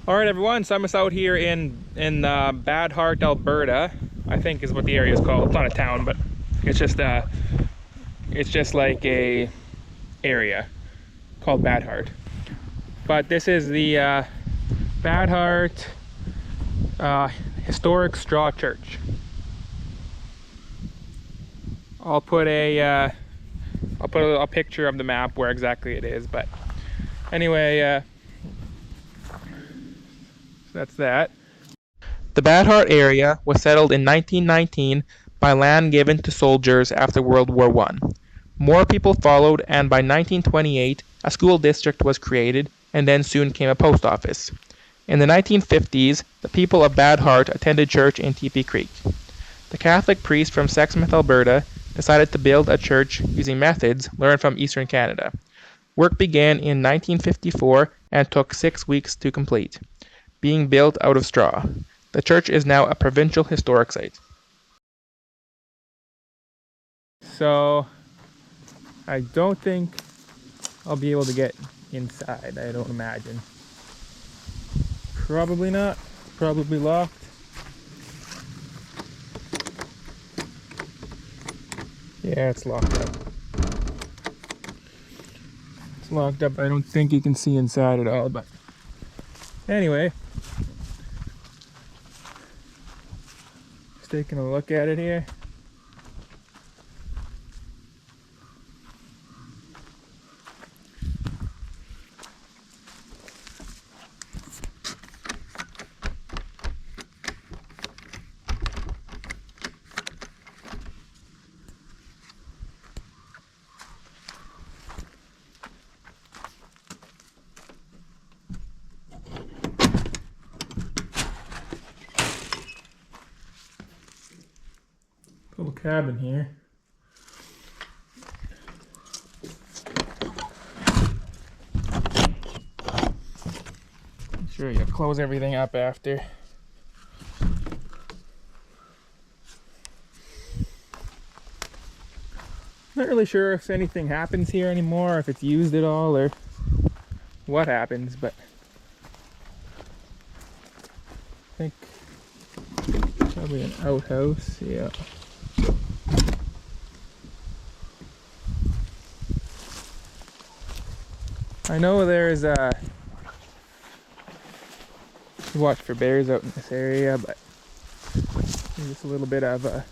All right, everyone. So I'm just out here in Bad Heart, Alberta. I think is what the area is called. It's not a town, but it's just like a area called Bad Heart. But this is the Bad Heart Historic Straw Church. I'll put a picture of the map where exactly it is. But anyway, that's that. The Bad Heart area was settled in 1919 by land given to soldiers after World War I. More people followed, and by 1928 a school district was created, and then soon came a post office. In the 1950s, the people of Bad Heart attended church in Teepee Creek. The Catholic priest from Sexsmith, Alberta, decided to build a church using methods learned from Eastern Canada. Work began in 1954 and took 6 weeks to complete, being built out of straw. The church is now a provincial historic site. So, I don't think I'll be able to get inside, I don't imagine. Probably not. Probably locked. Yeah, it's locked up. It's locked up. I don't think you can see inside at all, but anyway. Just taking a look at it here. Little cabin here. Sure, you close everything up after. Not really sure if anything happens here anymore, if it's used at all, or what happens, but I think probably an outhouse, yeah. I know there's watch for bears out in this area, but there's just a little bit of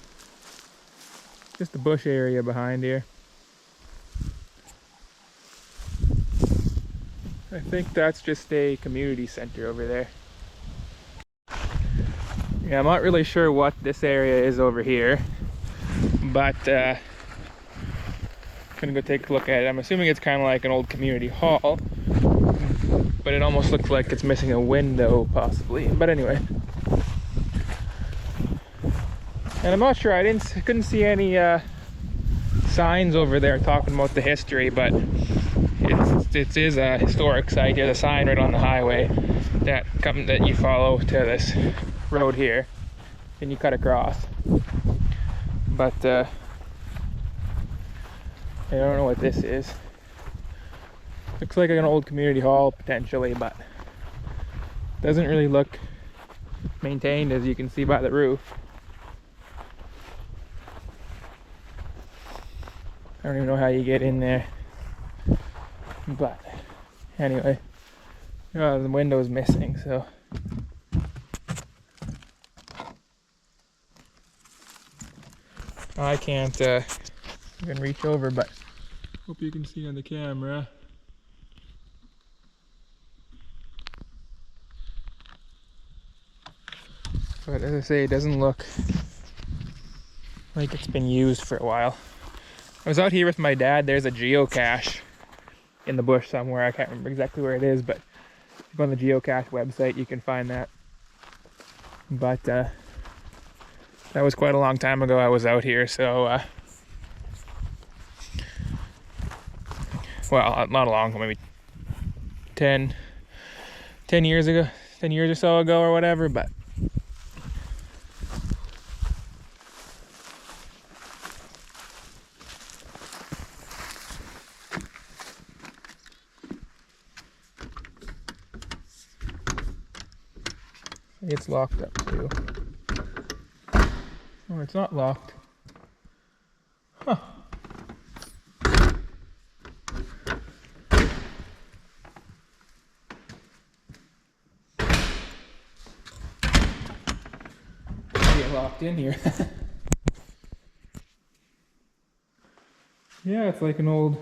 just a bush area behind here. I think that's just a community center over there. Yeah, I'm not really sure what this area is over here, but I'm gonna go take a look at it. I'm assuming it's kind of like an old community hall, but it almost looks like it's missing a window possibly. But anyway, and I'm not sure, couldn't see any signs over there talking about the history, but it is a historic site. There's a sign right on the highway that you follow to this road here, and you cut across. But I don't know what this is. Looks like an old community hall potentially, but doesn't really look maintained, as you can see by the roof. I don't even know how you get in there, but anyway, the window's missing, so I can't even reach over, but hope you can see on the camera. But as I say, it doesn't look like it's been used for a while. I was out here with my dad. There's a geocache in the bush somewhere. I can't remember exactly where it is, but if you go on the geocache website, you can find that. But that was quite a long time ago I was out here, so well, not a long, maybe 10 years ago, 10 years or so ago or whatever, but It's locked up too. Oh, it's not locked. Huh. Get locked in here. Yeah, it's like an old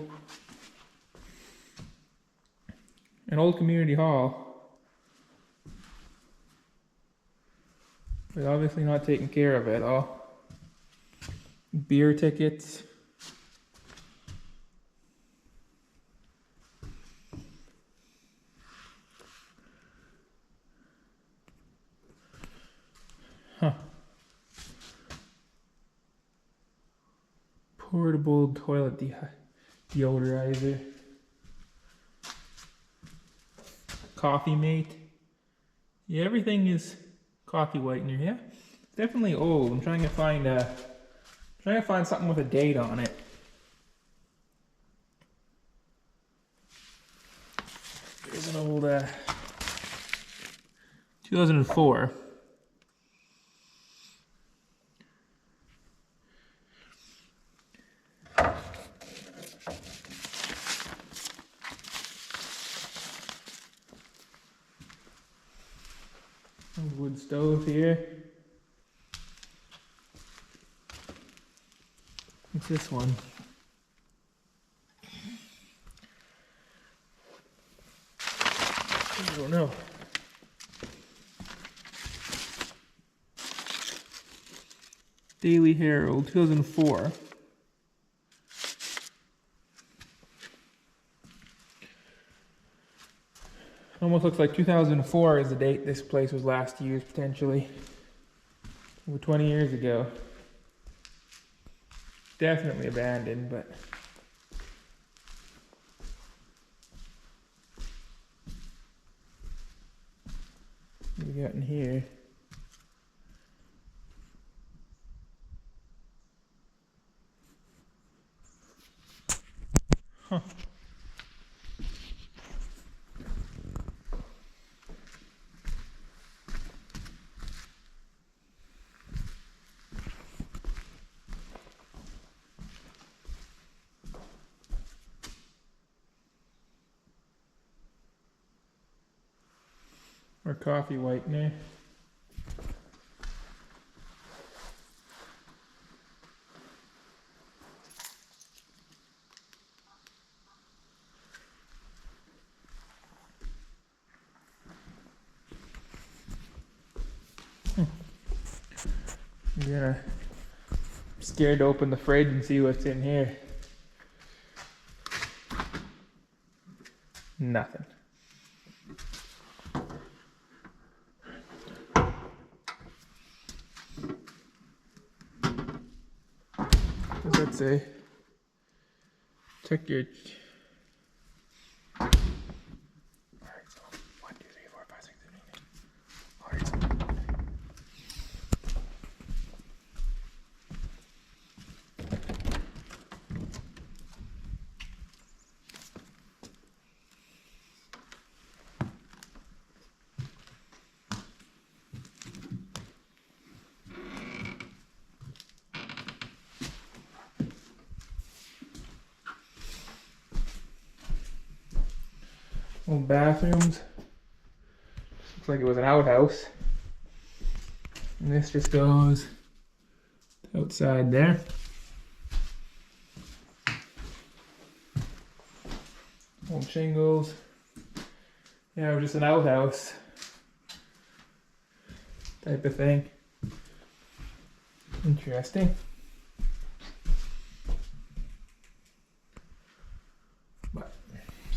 community hall. But obviously not taking care of it all. Beer tickets. Huh. Portable toilet deodorizer. Coffee mate. Yeah, everything is coffee whitener. Yeah, it's definitely old. I'm trying to find something with a date on it. There's an old 2004. Wood stove here. What's this one? I don't know. Daily Herald, 2004. Almost looks like 2004 is the date this place was last used, potentially. Over 20 years ago. Definitely abandoned, but... What do we got in here? Huh. Or coffee whitener. Yeah. I'm scared to open the fridge and see what's in here. Nothing. What does that say? Check your... Alright, so 1, 2, 3, 4, 5, 6, 7, 8, 9. Alright, so... Old bathrooms. Looks like it was an outhouse. And this just goes outside there. Old shingles. Yeah, it was just an outhouse type of thing. Interesting.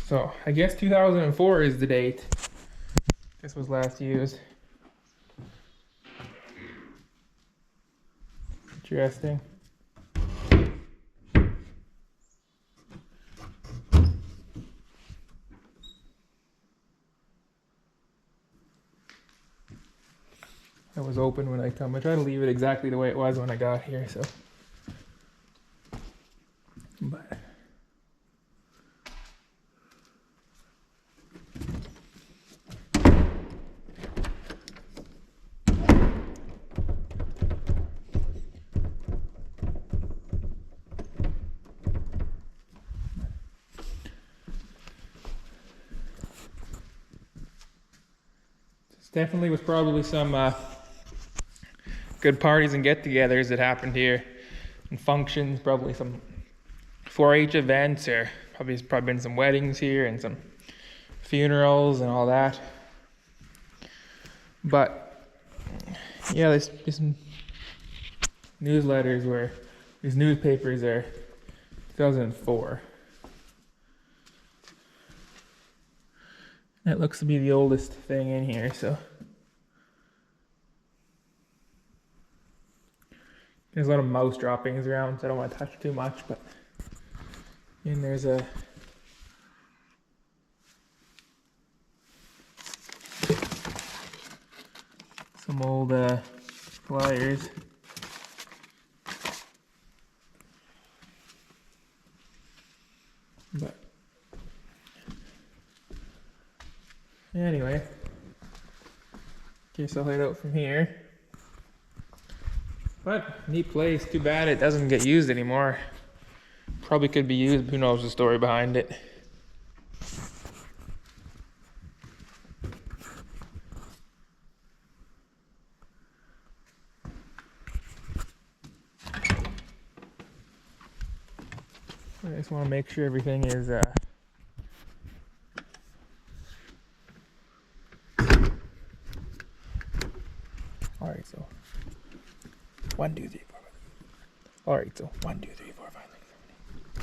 So, I guess 2004 is the date this was last used. Interesting. It was open when I come. I try to leave it exactly the way it was when I got here, so. But. Definitely was probably some good parties and get-togethers that happened here, and functions, probably some 4-H events, or probably been some weddings here and some funerals and all that. But yeah, these newsletters were, these newspapers are 2004. That looks to be the oldest thing in here, so there's a lot of mouse droppings around, so I don't want to touch too much, but and there's some old flyers. But anyway, guess I'll head out from here. But neat place. Too bad it doesn't get used anymore. Probably could be used, but who knows the story behind it. I just want to make sure everything is alright, so 1, 2, 3, 4, 5. Alright, so 1, 2, 3, 4, 5.